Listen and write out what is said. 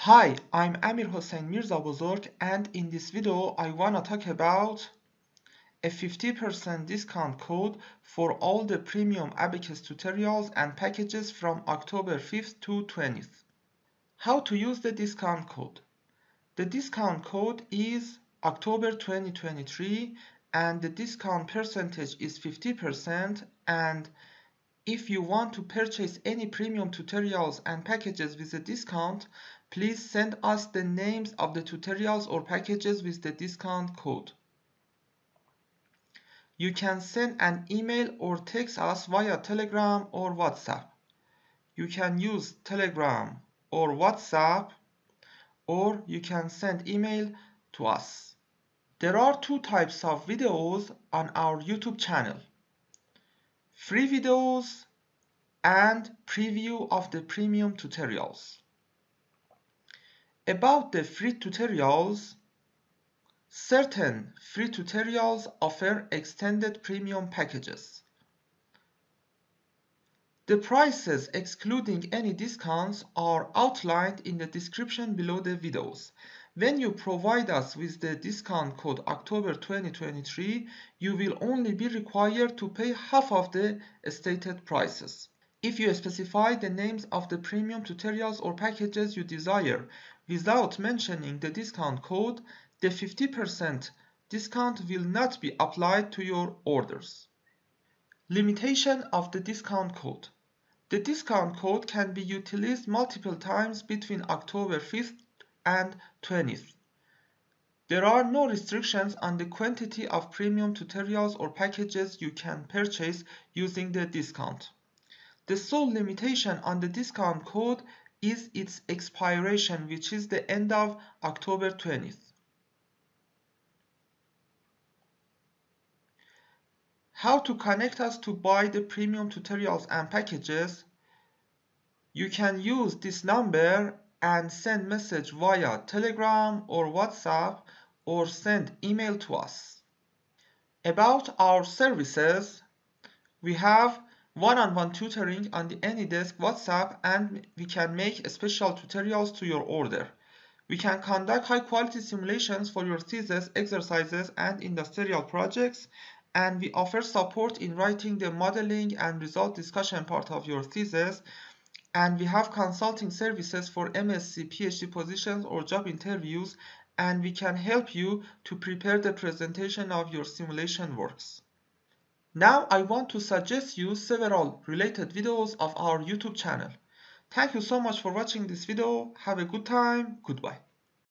Hi, I'm Amir Hossein Mirza Bozorg, and in this video I wanna talk about a 50% discount code for all the premium Abaqus tutorials and packages from October 5th to 20th. How to use the discount code? The discount code is October 2023 and the discount percentage is 50%, and if you want to purchase any premium tutorials and packages with a discount, please send us the names of the tutorials or packages with the discount code. You can send an email or text us via Telegram or WhatsApp. You can use Telegram or WhatsApp, or you can send email to us. There are two types of videos on our YouTube channel: free videos and preview of the premium tutorials. About the free tutorials, certain free tutorials offer extended premium packages. The prices excluding any discounts are outlined in the description below the videos. When you provide us with the discount code October 2023, you will only be required to pay half of the stated prices. If you specify the names of the premium tutorials or packages you desire without mentioning the discount code, the 50% discount will not be applied to your orders. Limitation of the discount code. The discount code can be utilized multiple times between October 5th and 20th. There are no restrictions on the quantity of premium tutorials or packages you can purchase using the discount. The sole limitation on the discount code is its expiration, which is the end of October 20th. How to connect us to buy the premium tutorials and packages? You can use this number and send message via Telegram or WhatsApp, or send email to us. About our services, we have one-on-one tutoring on the AnyDesk WhatsApp, and we can make special tutorials to your order. We can conduct high-quality simulations for your thesis, exercises, and industrial projects, and we offer support in writing the modeling and result discussion part of your thesis, and we have consulting services for MSc, PhD positions or job interviews, and we can help you to prepare the presentation of your simulation works. Now I want to suggest you several related videos of our YouTube channel. Thank you so much for watching this video. Have a good time. Goodbye.